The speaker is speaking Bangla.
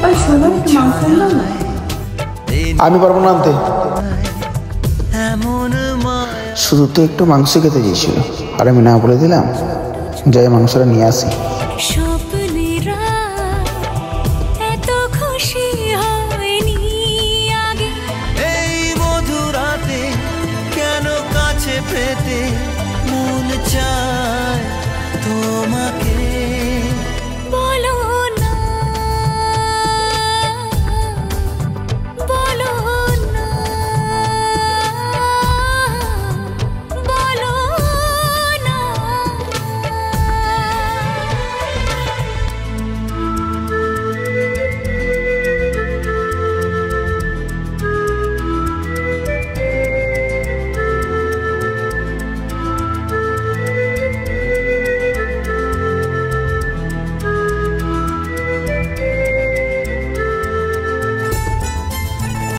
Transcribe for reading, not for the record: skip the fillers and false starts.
ওই শোনো, একটু মাংস আনলাম না? আমি পারবো না আনতে, শুধু তো একটু মাংস খেতে চেয়েছিল আর আমি না বলে দিলাম, যাই মাংসটা নিয়ে আসি।